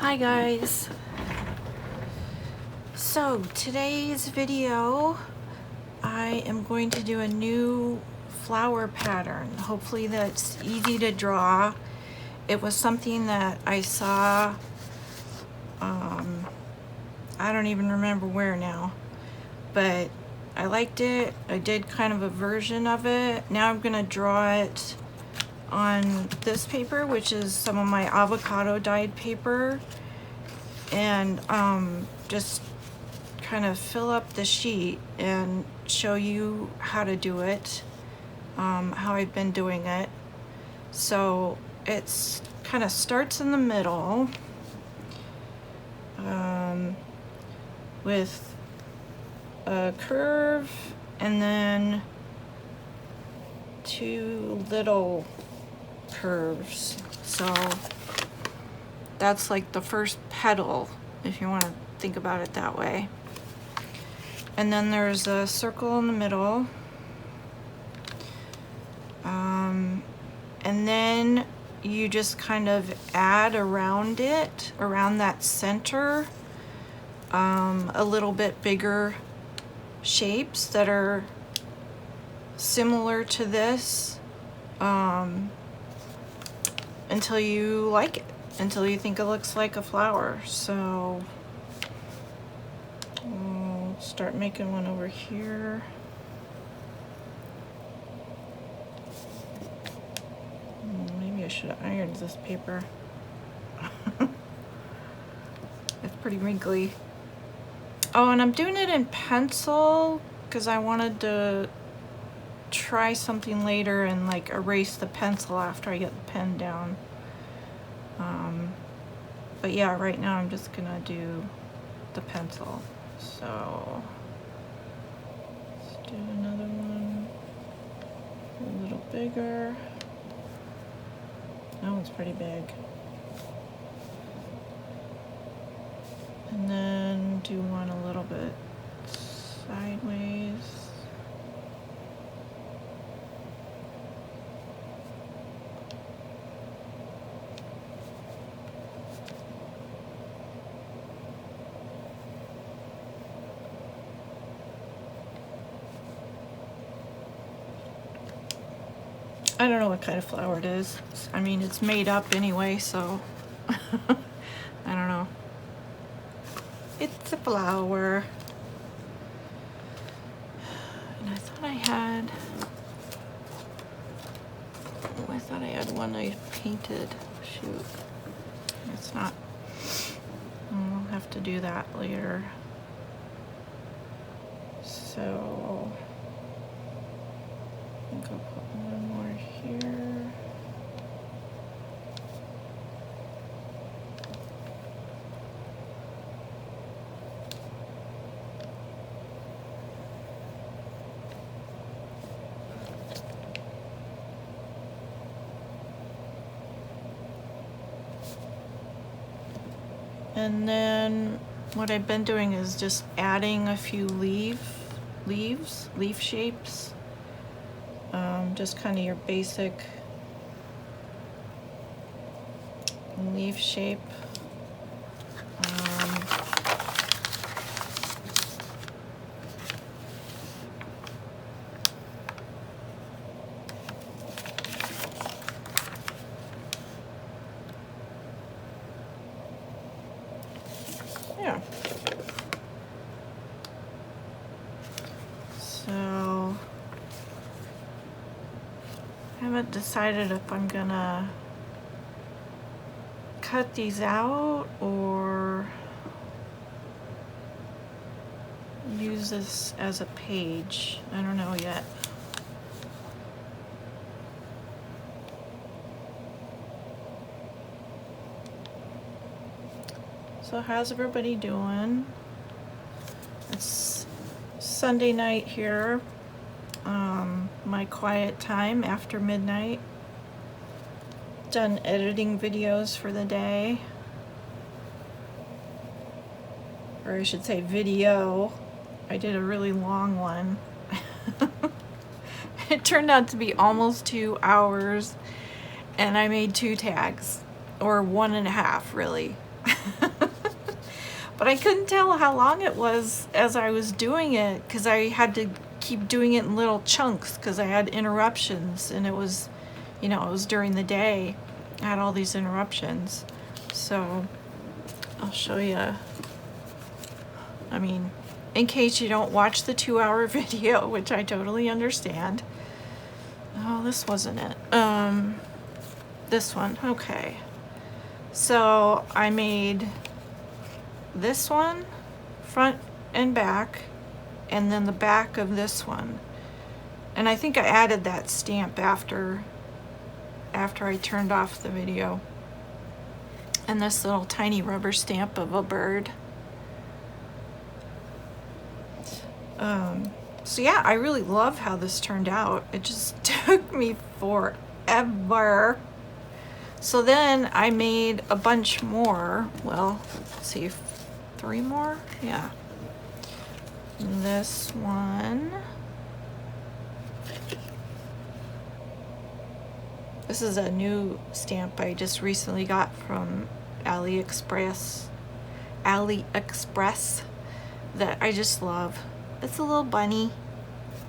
Hi guys. So today's video I am going to do a new flower pattern. Hopefully that's easy to draw. It was something that I saw, I don't even remember where now, but I liked it. I did kind of a version of it. Now I'm gonna draw it on this paper, which is some of my avocado-dyed paper, and just kind of fill up the sheet and show you how to do it, how I've been doing it. So it's kind of starts in the middle with a curve and then two little curves. So that's like the first petal, if you want to think about it that way. And then there's a circle in the middle. And then you just kind of add around it, around that center, a little bit bigger shapes that are similar to this, until you like it, until you think it looks like a flower. So we'll start making one over here. Maybe I should have ironed this paper. It's pretty wrinkly. Oh, and I'm doing it in pencil because I wanted to try something later and like erase the pencil after I get the pen down. But yeah, right now I'm just gonna do the pencil. So let's do another one a little bigger. That one's pretty big. And then do one a little bit sideways. I don't know what kind of flower it is. I mean, it's made up anyway, so I don't know. It's a flower. And I thought I had, oh, I thought I had one I painted. Shoot. It's not. I'll have to do that later. So I think I'll put one more here. And then what I've been doing is just adding a few leaf shapes. Just kind of your basic leaf shape. Yeah. So I haven't decided if I'm gonna cut these out or use this as a page. I don't know yet. So how's everybody doing? It's Sunday night here. My quiet time after midnight. Done editing videos for the day. Or I should say video. I did a really long one. It turned out to be almost 2 hours and I made 2 tags. Or 1.5 really. But I couldn't tell how long it was as I was doing it, because I had to keep doing it in little chunks because I had interruptions, and it was, you know, it was during the day. I had all these interruptions. So I'll show you. I mean, in case you don't watch the 2-hour video, which I totally understand. Oh, this wasn't it. This one, okay. So I made this one, front and back, and then the back of this one. And I think I added that stamp after I turned off the video. And this little tiny rubber stamp of a bird. So yeah, I really love how this turned out. It just took me forever. So then I made a bunch more. Well, let's see, 3 more? Yeah. This one. This is a new stamp I just recently got from AliExpress that I just love. It's a little bunny.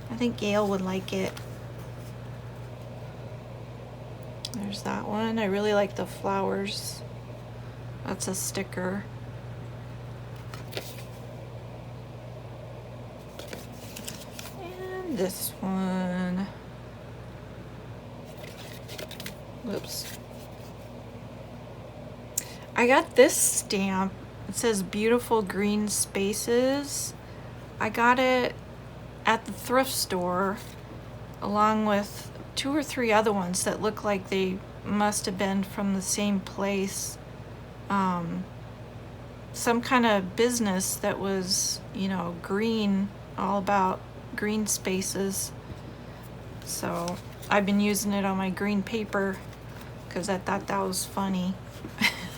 I think Gail would like it. There's that one. I really like the flowers. That's a sticker. And this one. Whoops. I got this stamp. It says beautiful green spaces. I got it at the thrift store along with 2 or 3 other ones that look like they must have been from the same place. Some kind of business that was, you know, green, all about green spaces. So I've been using it on my green paper because I thought that was funny.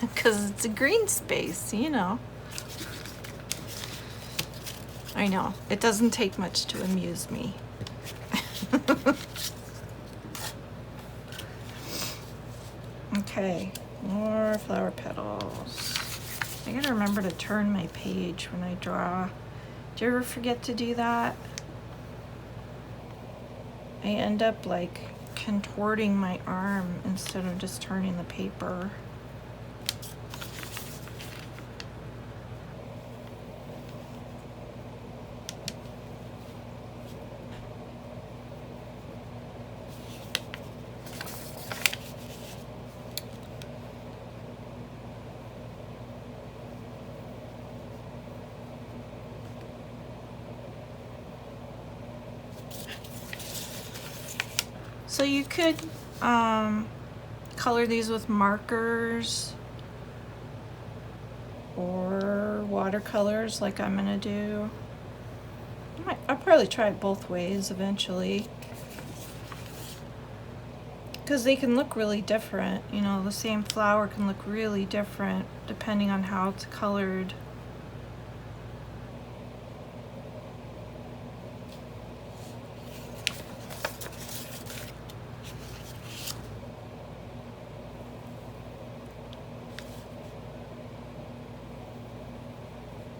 Because it's a green space, you know. I know, it doesn't take much to amuse me. Okay, more flower petals. I gotta remember to turn my page when I draw. Do you ever forget to do that? I end up like contorting my arm instead of just turning the paper. So you could color these with markers or watercolors like I'm gonna do. I'll probably try it both ways eventually, because they can look really different. You know, the same flower can look really different depending on how it's colored.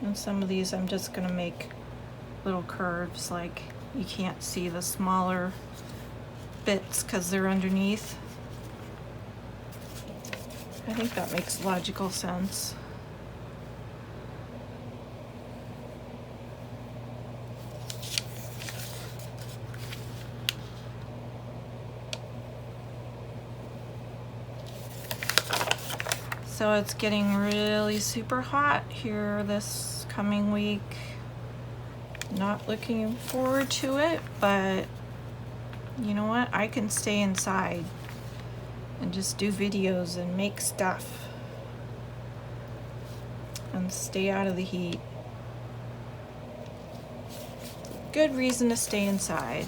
And some of these I'm just gonna make little curves, like you can't see the smaller bits because they're underneath. I think that makes logical sense. So it's getting really super hot here this coming week. Not looking forward to it, but you know what? I can stay inside and just do videos and make stuff and stay out of the heat. Good reason to stay inside.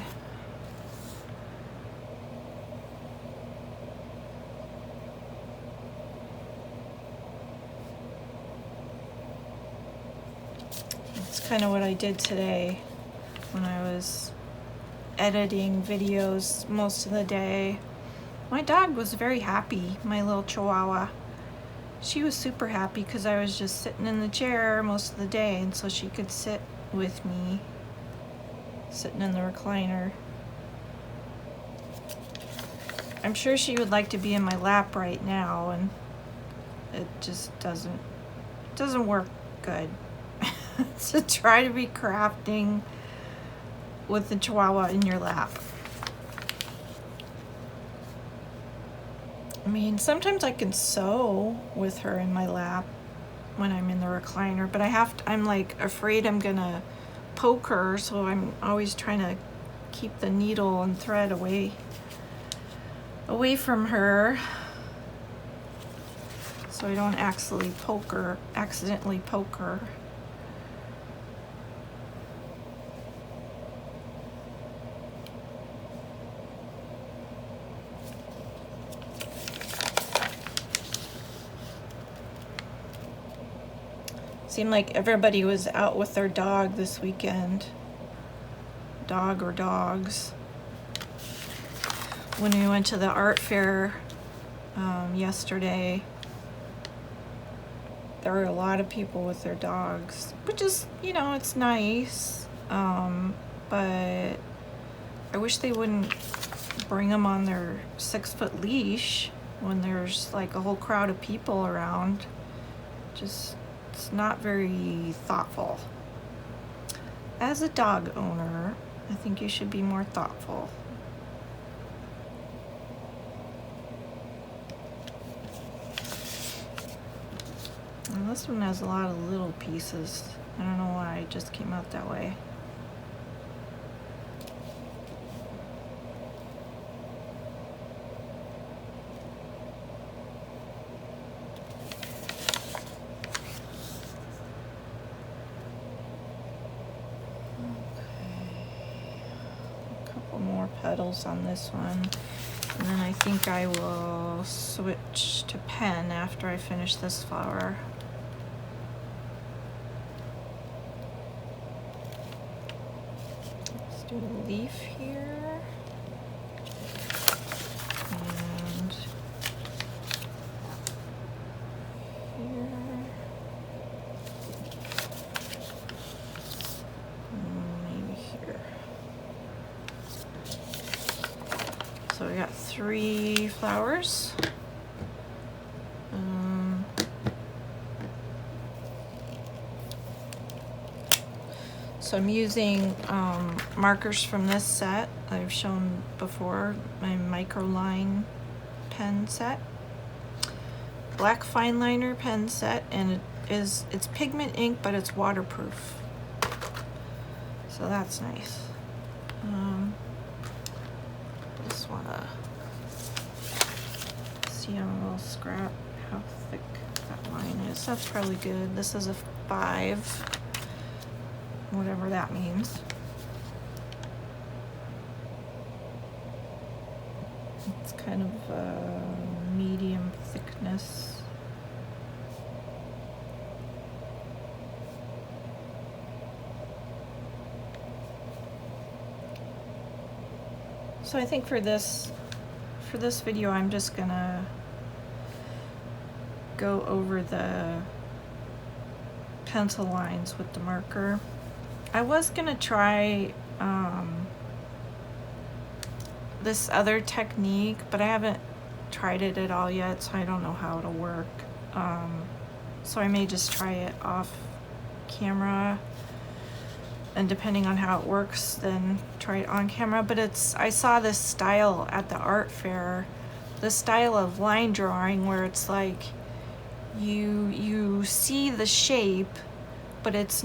Kind of what I did today when I was editing videos most of the day. My dog was very happy, my little chihuahua. she was super happy because I was just sitting in the chair most of the day, and so she could sit with me, sitting in the recliner. I'm sure she would like to be in my lap right now, and it just doesn't work good to try to be crafting with the Chihuahua in your lap. I mean, sometimes I can sew with her in my lap when I'm in the recliner, but I'm like afraid I'm gonna poke her, so I'm always trying to keep the needle and thread away from her, so I don't accidentally poke her. Seemed like everybody was out with their dog this weekend. Dog or dogs. When we went to the art fair yesterday, there were a lot of people with their dogs, which is, it's nice. But I wish they wouldn't bring them on their 6-foot leash when there's like a whole crowd of people around. It's not very thoughtful. As a dog owner, I think you should be more thoughtful. And this one has a lot of little pieces. I don't know why it just came out that way. Petals on this one, and then I think I will switch to pen after I finish this flower. Let's do a leaf here, and here. So we got 3 flowers. So I'm using markers from this set I've shown before, my microline pen set, black fine liner pen set, and it's pigment ink, but it's waterproof. So that's nice. Just wanna see on a little scrap how thick that line is. That's probably good. This is a 5, whatever that means. It's kind of a medium thickness. So I think for this video, I'm just gonna go over the pencil lines with the marker. I was gonna try this other technique, but I haven't tried it at all yet, so I don't know how it'll work. So I may just try it off camera, and depending on how it works, then try it on camera. But I saw this style at the art fair, this style of line drawing where it's like you see the shape, but it's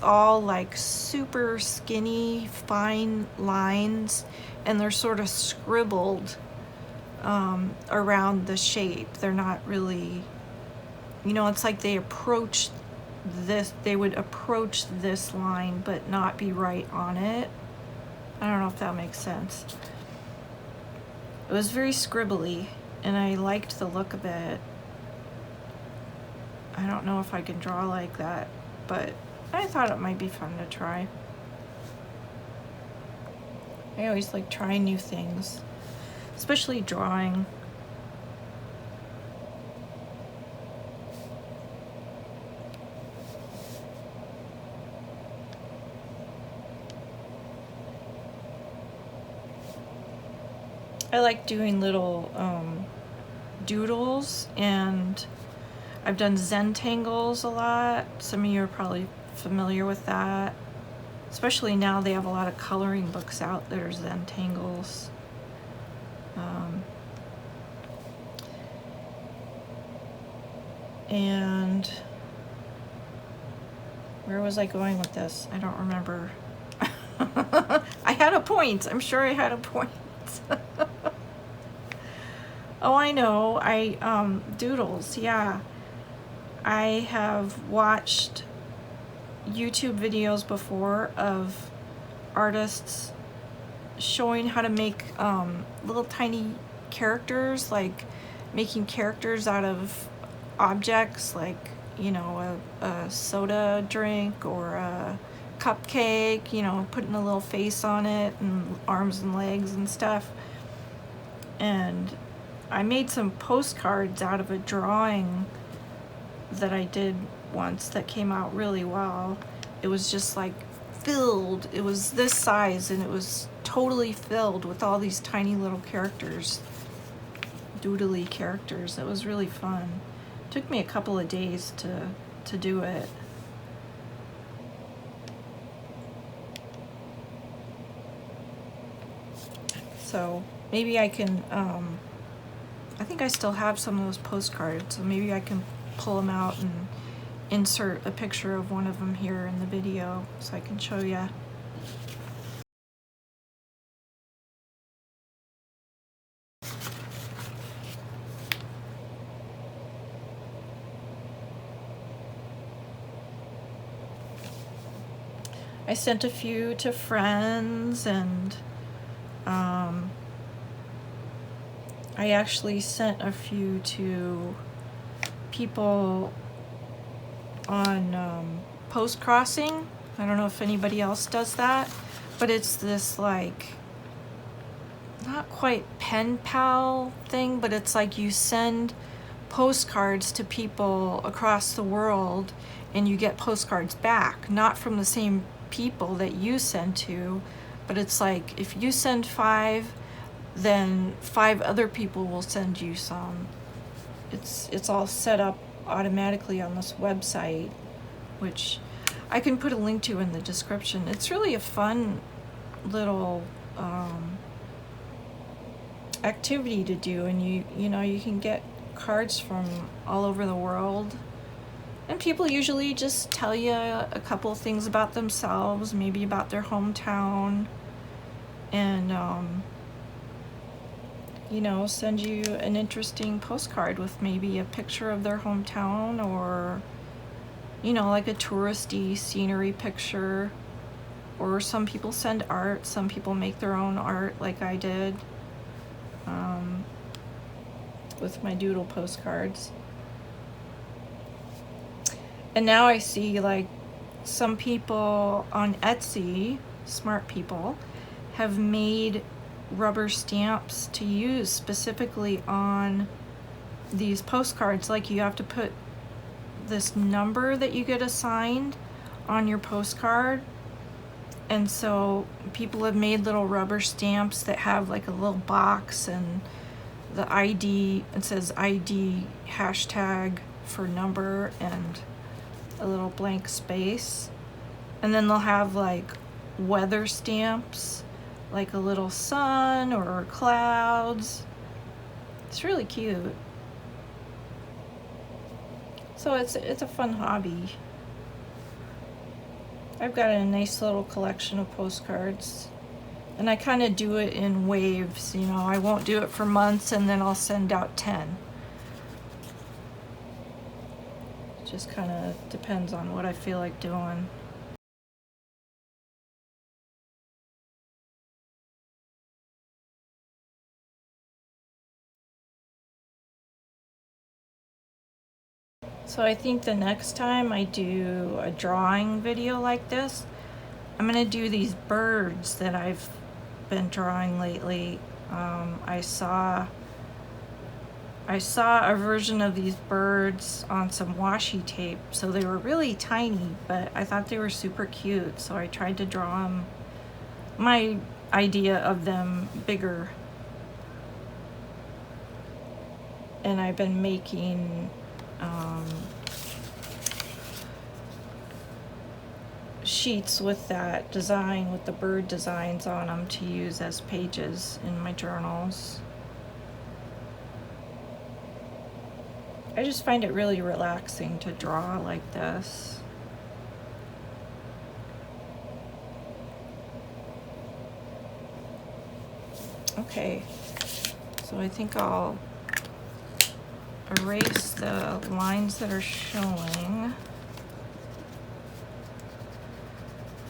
all like super skinny, fine lines, and they're sort of scribbled around the shape. They're not really, it's like they would approach this line but not be right on it. I don't know if that makes sense. It was very scribbly, and I liked the look of it. I don't know if I can draw like that, but I thought it might be fun to try. I always like trying new things, especially drawing. I like doing little doodles, and I've done Zentangles a lot. Some of you are probably familiar with that. Especially now they have a lot of coloring books out that are Zentangles. And where was I going with this? I don't remember. I had a point. I'm sure I had a point. Oh, I know. Doodles, yeah. I have watched YouTube videos before of artists showing how to make little tiny characters, like making characters out of objects, like, you know, a soda drink or a cupcake, you know, putting a little face on it and arms and legs and stuff. And I made some postcards out of a drawing that I did once that came out really well. It was just like filled, it was this size, and it was totally filled with all these tiny little characters, doodly characters. It was really fun. It took me a couple of days to do it. So maybe I can, I think I still have some of those postcards, so maybe I can pull them out and insert a picture of one of them here in the video so I can show you. I sent a few to friends, and I actually sent a few to people on Post Crossing. I don't know if anybody else does that, but it's this like, not quite pen pal thing, but it's like you send postcards to people across the world and you get postcards back, not from the same people that you send to, but it's like if you send 5, then 5 other people will send you some. It's all set up automatically on this website, which I can put a link to in the description. It's really a fun little activity to do, and you know, you can get cards from all over the world, and people usually just tell you a couple of things about themselves, maybe about their hometown, and you know, send you an interesting postcard with maybe a picture of their hometown, or, you know, like a touristy scenery picture. Or some people send art, some people make their own art like I did with my doodle postcards. And now I see like some people on Etsy, smart people, have made rubber stamps to use specifically on these postcards. Like you have to put this number that you get assigned on your postcard, and so people have made little rubber stamps that have like a little box and the ID, it says ID hashtag for number and a little blank space, and then they'll have like weather stamps, like a little sun or clouds. It's really cute. So it's a fun hobby. I've got a nice little collection of postcards, and I kind of do it in waves, you know. I won't do it for months and then I'll send out 10. It just kind of depends on what I feel like doing. So I think the next time I do a drawing video like this, I'm gonna do these birds that I've been drawing lately. I saw a version of these birds on some washi tape, so they were really tiny, but I thought they were super cute, so I tried to draw them, my idea of them, bigger. and I've been making sheets with that design, with the bird designs on them, to use as pages in my journals. I just find it really relaxing to draw like this. Okay, so I think I'll erase the lines that are showing.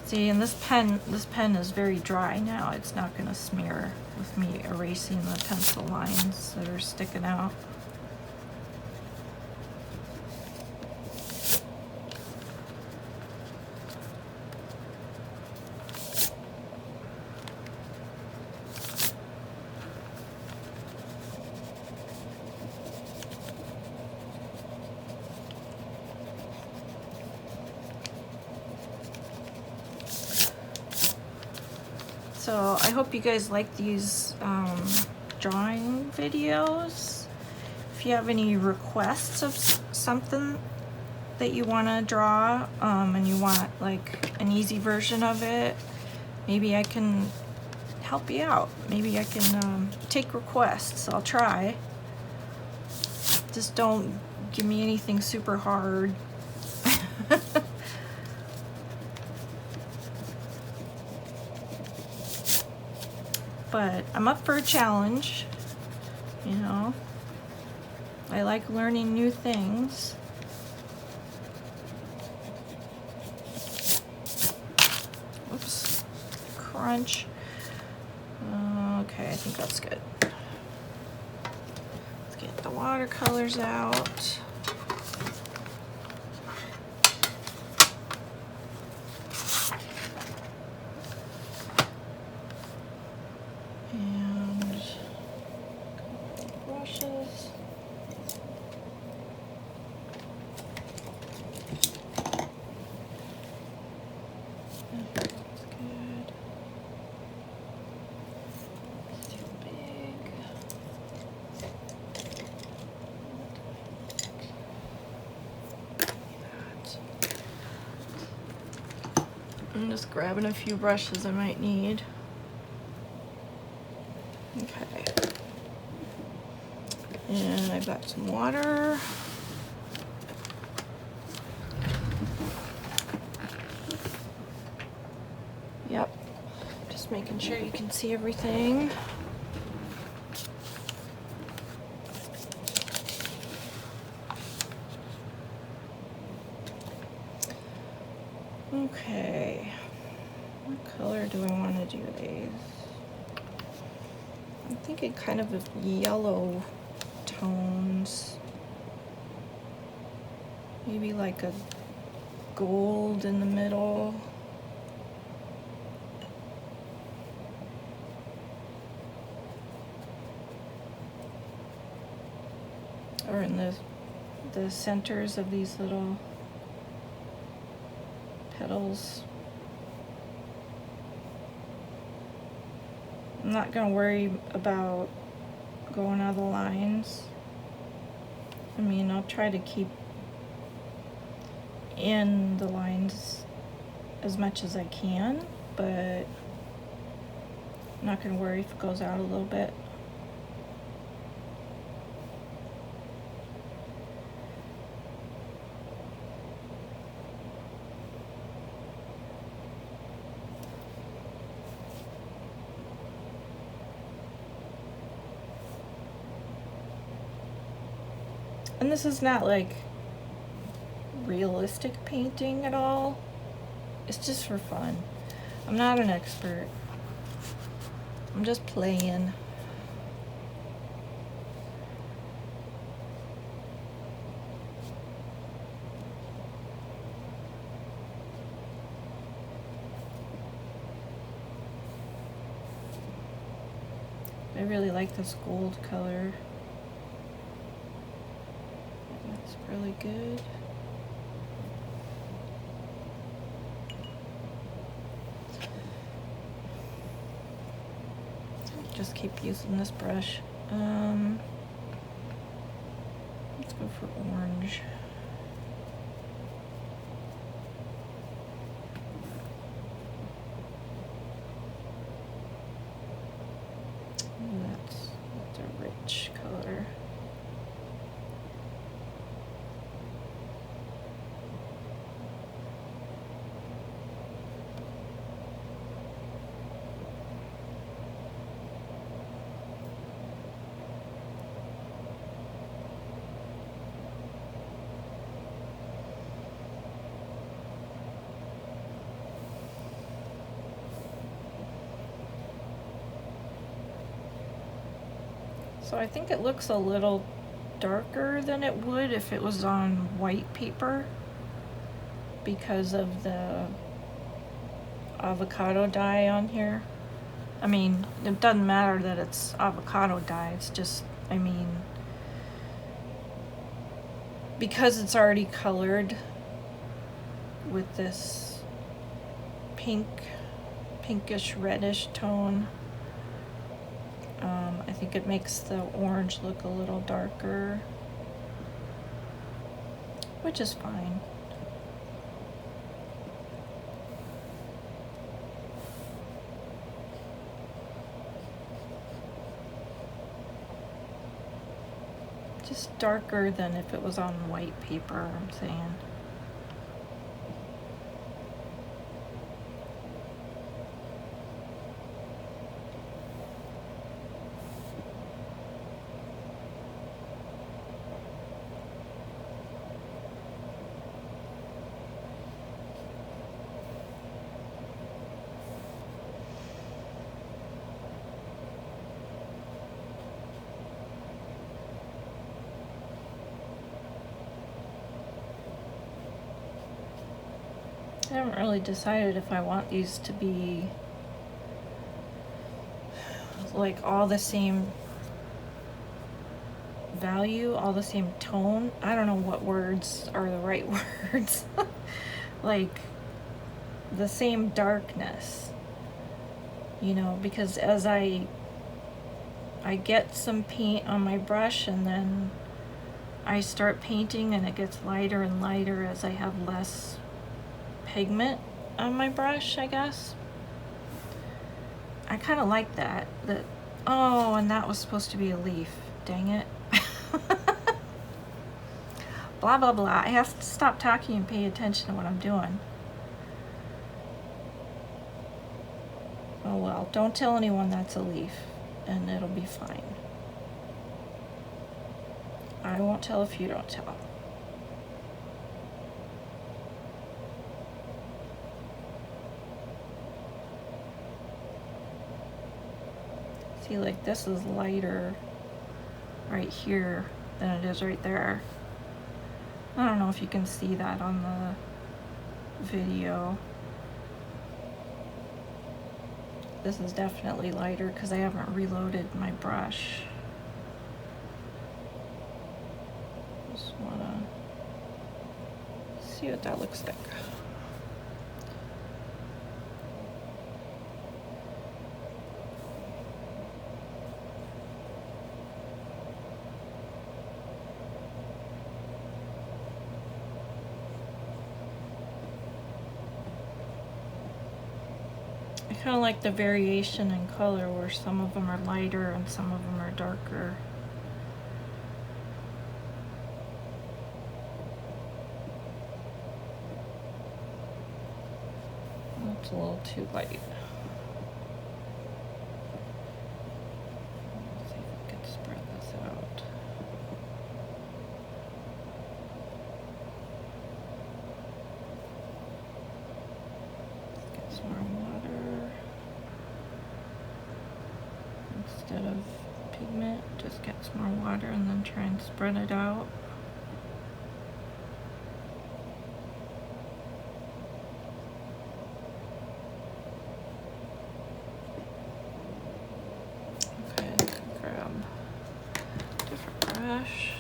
See, and this pen is very dry now. It's not going to smear with me erasing the pencil lines that are sticking out. So I hope you guys like these drawing videos. If you have any requests of something that you want to draw and you want like an easy version of it, maybe I can help you out. Maybe I can take requests. I'll try. Just don't give me anything super hard. But I'm up for a challenge, you know. I like learning new things. Oops, crunch. Okay, I think that's good. Let's get the watercolors out. I'm just grabbing a few brushes I might need. Okay. And I've got some water. Yep. Just making sure you can see everything. Okay, what color do I want to do these? I'm thinking kind of yellow tones. Maybe like a gold in the middle. Or in the centers of these little petals. I'm not going to worry about going out of the lines. I mean, I'll try to keep in the lines as much as I can, but I'm not going to worry if it goes out a little bit. And this is not like realistic painting at all. It's just for fun. I'm not an expert. I'm just playing. I really like this gold color. That's really good. Just keep using this brush. Go for orange. That's a rich color. So I think it looks a little darker than it would if it was on white paper because of the avocado dye on here. I mean, it doesn't matter that it's avocado dye, it's just, I mean, because it's already colored with this pinkish reddish tone, I think it makes the orange look a little darker, which is fine. Just darker than if it was on white paper, I'm saying. I haven't really decided if I want these to be like all the same value, all the same tone. I don't know what words are the right words. Like the same darkness, you know, because as I get some paint on my brush and then I start painting and it gets lighter and lighter as I have less pigment on my brush, I guess. I kind of like that. Oh, and that was supposed to be a leaf. Dang it. Blah, blah, blah. I have to stop talking and pay attention to what I'm doing. Oh well, don't tell anyone that's a leaf, and it'll be fine. I won't tell if you don't tell. See, like this is lighter right here than it is right there. I don't know if you can see that on the video. This is definitely lighter because I haven't reloaded my brush. Just wanna see what that looks like. I kind of like the variation in color where some of them are lighter and some of them are darker. That's a little too light. Let's see if we can spread this out. Let's get some more water. Instead of pigment, just get some more water and then try and spread it out. Okay, grab a different brush.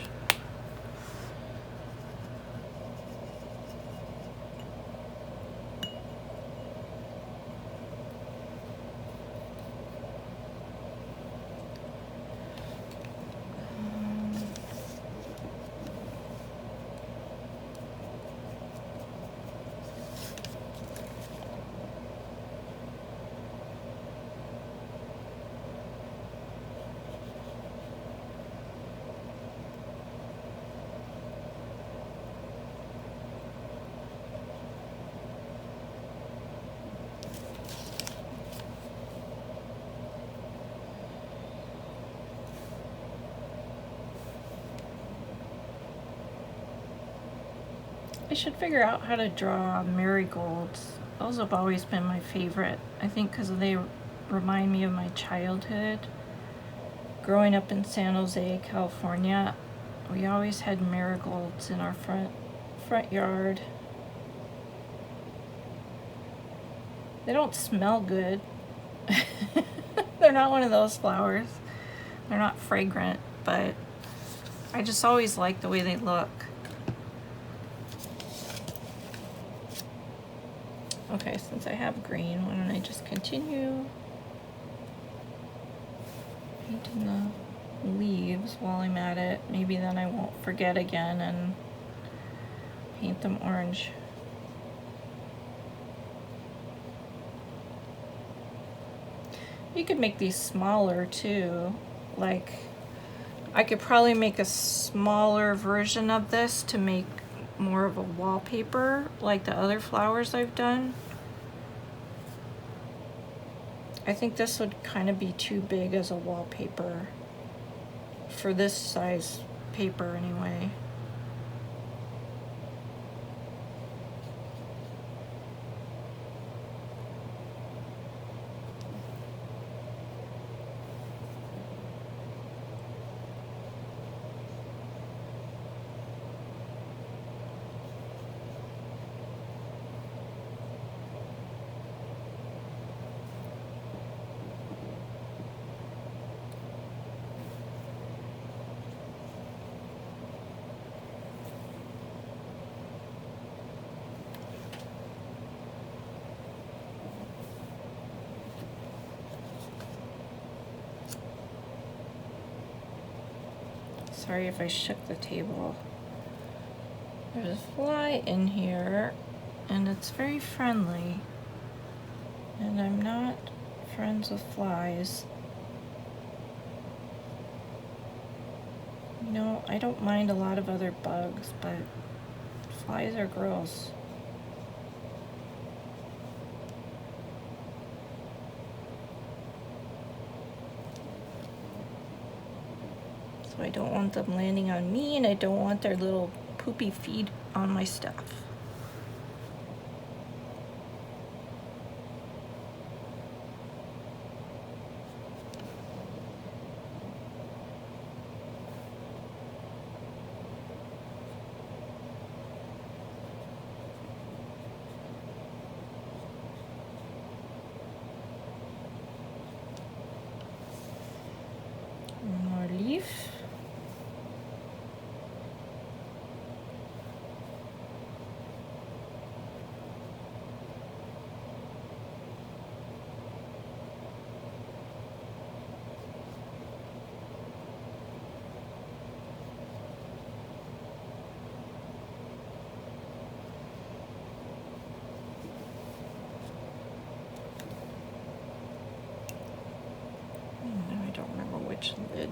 I should figure out how to draw marigolds. Those have always been my favorite. I think because they remind me of my childhood. Growing up in San Jose, California, we always had marigolds in our front yard. They don't smell good. They're not one of those flowers. They're not fragrant, but I just always like the way they look. Okay, since I have green, why don't I just continue painting the leaves while I'm at it. Maybe then I won't forget again and paint them orange. You could make these smaller too. Like, I could probably make a smaller version of this to make more of a wallpaper like the other flowers I've done. I think this would kind of be too big as a wallpaper for this size paper anyway. Sorry if I shook the table. There's a fly in here, and it's very friendly. And I'm not friends with flies. You know, I don't mind a lot of other bugs, but flies are gross. I don't want them landing on me, and I don't want their little poopy feet on my stuff. One more leaf. I don't remember which lid.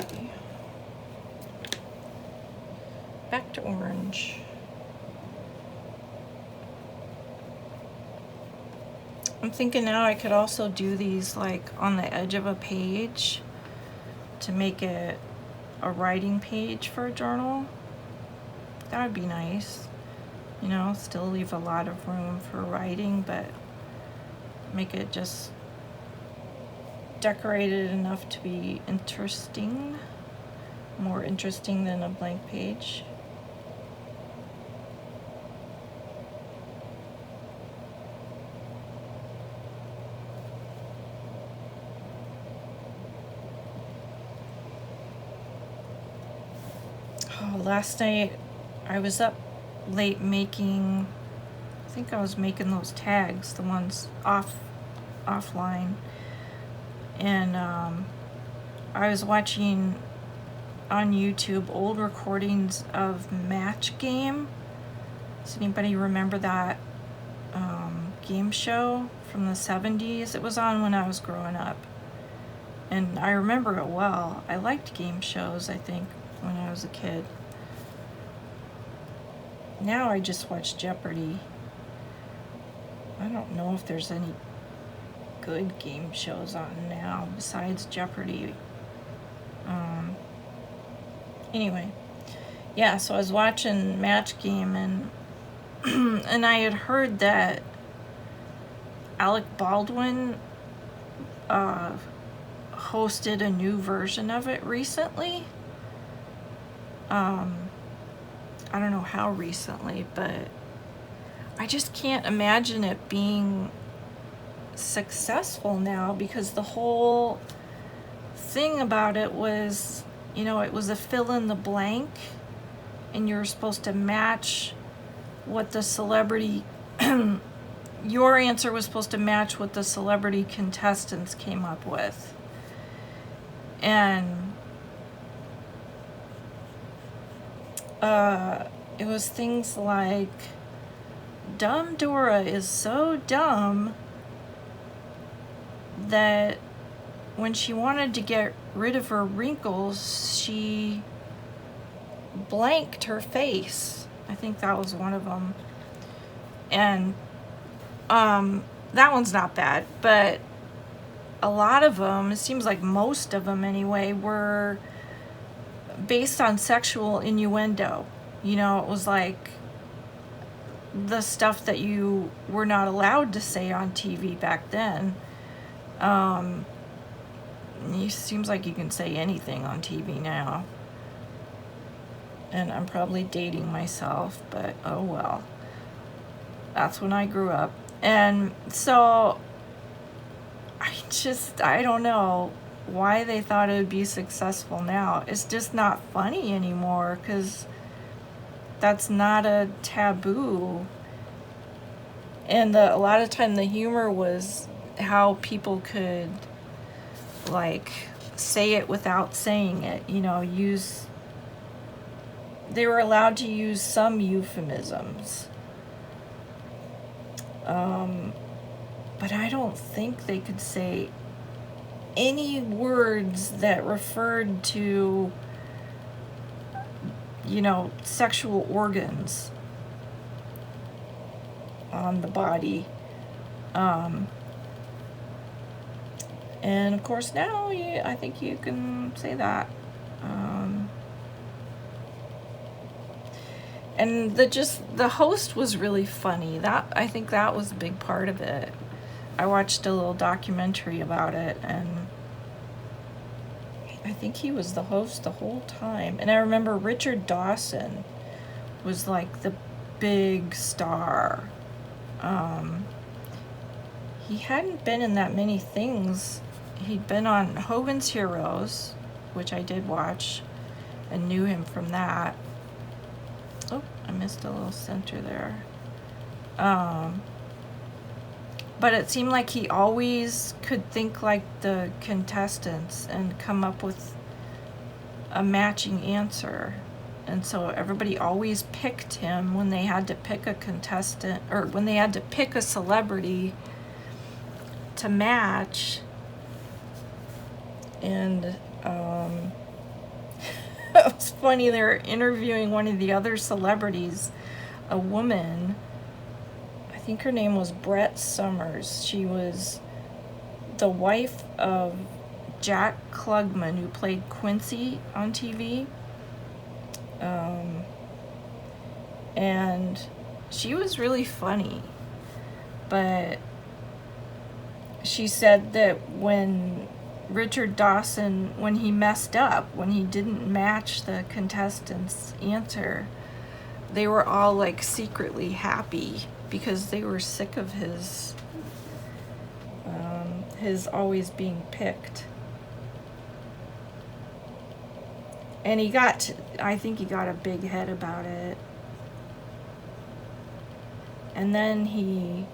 Okay. Back to orange. I'm thinking now I could also do these like on the edge of a page to make it a writing page for a journal. That would be nice. You know, still leave a lot of room for writing, but make it just decorated enough to be interesting, more interesting than a blank page. Oh, last night I was up late making, I think I was making those tags, the ones offline, and I was watching on YouTube old recordings of Match Game. Does anybody remember that game show from the 70s? It was on when I was growing up, and I remember it well. I liked game shows, I think, when I was a kid. Now I just watch Jeopardy. I don't know if there's any good game shows on now besides Jeopardy. Anyway, yeah, so I was watching Match Game, and and I had heard that Alec Baldwin hosted a new version of it recently. I don't know how recently, but I just can't imagine it being successful now, because the whole thing about it was, you know, it was a fill in the blank, and you're supposed to match what the celebrity your answer was supposed to match what the celebrity contestants came up with. And it was things like, Dumb Dora is so dumb that when she wanted to get rid of her wrinkles, she blanked her face. I think that was one of them. And that one's not bad, but a lot of them, it seems like most of them anyway, were based on sexual innuendo. You know, it was like the stuff that you were not allowed to say on TV back then. It seems like you can say anything on TV now. And I'm probably dating myself, but oh well. That's when I grew up. And so I don't know why they thought it would be successful now. It's just not funny anymore, because that's not a taboo. And a lot of time the humor was how people could, like, say it without saying it. You know, they were allowed to use some euphemisms. But I don't think they could say any words that referred to, you know, sexual organs on the body. And of course now, I think you can say that. And the host was really funny. I think that was a big part of it. I watched a little documentary about it, and I think he was the host the whole time. And I remember Richard Dawson was like the big star. He hadn't been in that many things. He'd been on Hogan's Heroes, which I did watch and knew him from that. Oh, I missed a little center there. But it seemed like he always could think like the contestants and come up with a matching answer. And so everybody always picked him when they had to pick a contestant, or when they had to pick a celebrity to match. And it was funny, they were interviewing one of the other celebrities, a woman. I think her name was Brett Summers. She was the wife of Jack Klugman, who played Quincy on TV. And she was really funny. But she said that when Richard Dawson, when he messed up, when he didn't match the contestant's answer, they were all like secretly happy, because they were sick of his always being picked. And I think he got a big head about it. And then he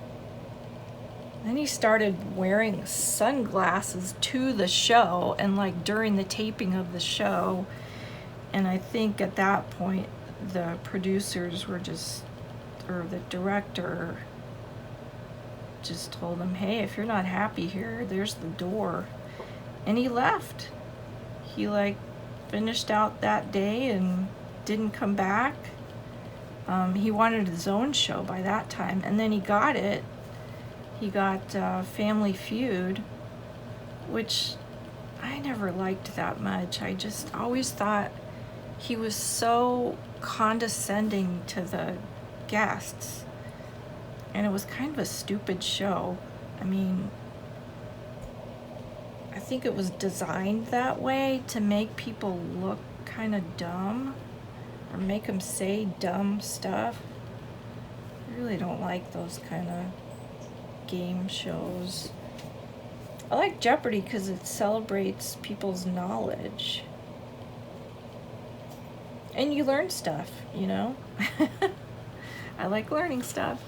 started wearing sunglasses to the show, and like during the taping of the show. And I think at that point the producers were or the director just told him, hey, if you're not happy here, there's the door. And he left. He like finished out that day and didn't come back. He wanted his own show by that time, and then he got it, he got Family Feud, which I never liked that much. I just always thought he was so condescending to the guests, and it was kind of a stupid show. I mean, I think it was designed that way to make people look kind of dumb, or make them say dumb stuff. I really don't like those kind of game shows. I like Jeopardy because it celebrates people's knowledge. And you learn stuff, you know? I like learning stuff.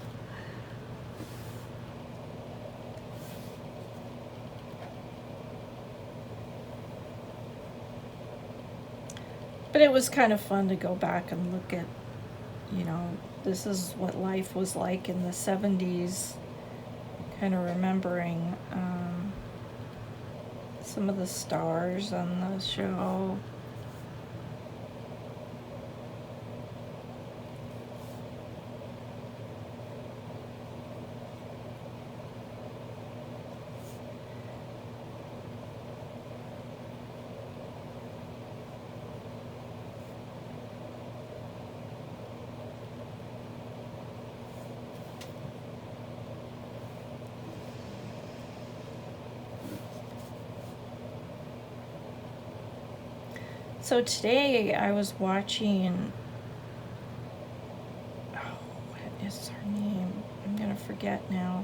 But it was kind of fun to go back and look at, you know, this is what life was like in the 70s. Kind of remembering some of the stars on the show. So today I was watching, what is her name? I'm gonna forget now.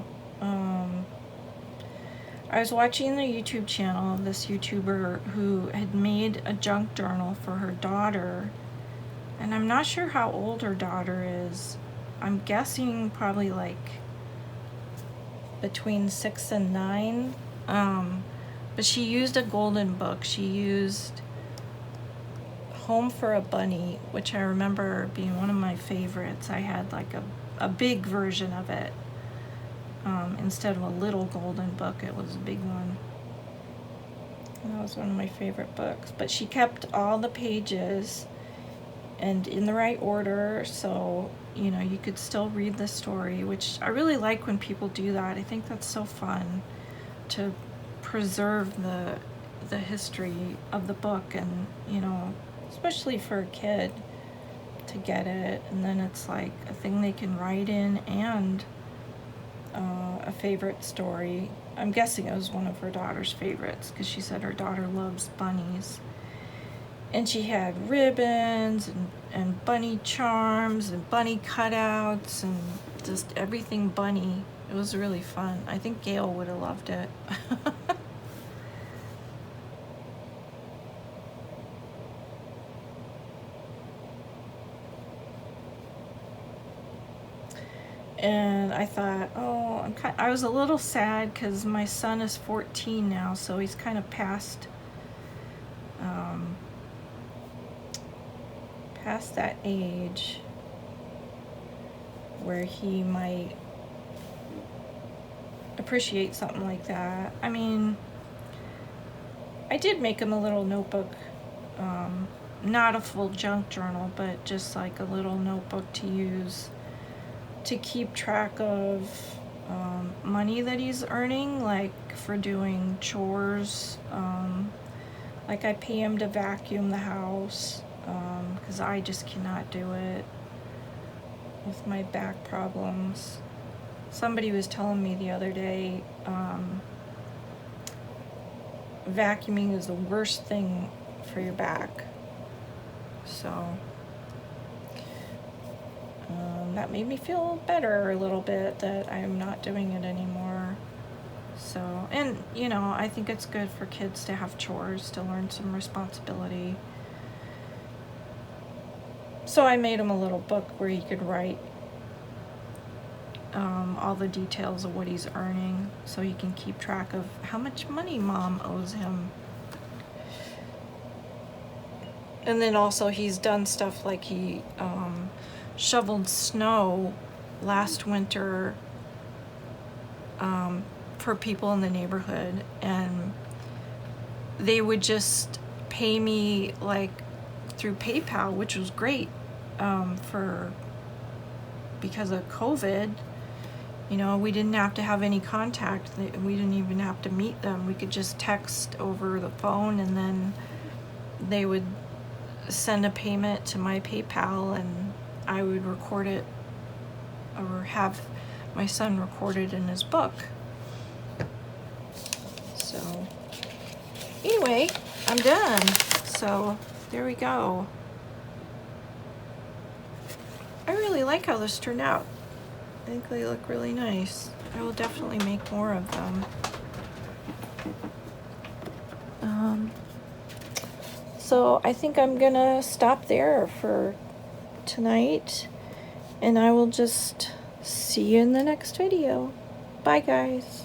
I was watching the YouTube channel of this YouTuber who had made a junk journal for her daughter, and I'm not sure how old her daughter is. I'm guessing probably like between 6 and 9. But she used a golden book. She used Home for a Bunny, which I remember being one of my favorites. I had like a big version of it. Instead of a little golden book, it was a big one. And that was one of my favorite books. But she kept all the pages and in the right order, so you know you could still read the story, which I really like when people do that. I think that's so fun to preserve the history of the book, and you know, especially for a kid to get it, and then it's like a thing they can write in, and a favorite story. I'm guessing it was one of her daughter's favorites because she said her daughter loves bunnies. And she had ribbons and bunny charms and bunny cutouts and just everything bunny. It was really fun. I think Gail would have loved it. And I thought, oh, I was a little sad because my son is 14 now, so he's kind of past that age where he might appreciate something like that. I mean, I did make him a little notebook, not a full junk journal, but just like a little notebook to use to keep track of money that he's earning, like for doing chores. Like I pay him to vacuum the house because I just cannot do it with my back problems. Somebody was telling me the other day vacuuming is the worst thing for your back. So that made me feel better a little bit that I'm not doing it anymore. So, and you know, I think it's good for kids to have chores, to learn some responsibility. So I made him a little book where he could write all the details of what he's earning, so he can keep track of how much money mom owes him. And then also he's done stuff like he shoveled snow last winter for people in the neighborhood, and they would just pay me like through PayPal, which was great because of COVID. You know, we didn't have to have any contact. We didn't even have to meet them. We could just text over the phone, and then they would send a payment to my PayPal, and I would record it, or have my son record it in his book. So anyway, I'm done. So there we go. I really like how this turned out. I think they look really nice. I will definitely make more of them. So I think I'm gonna stop there for tonight, and I will just see you in the next video. Bye, guys.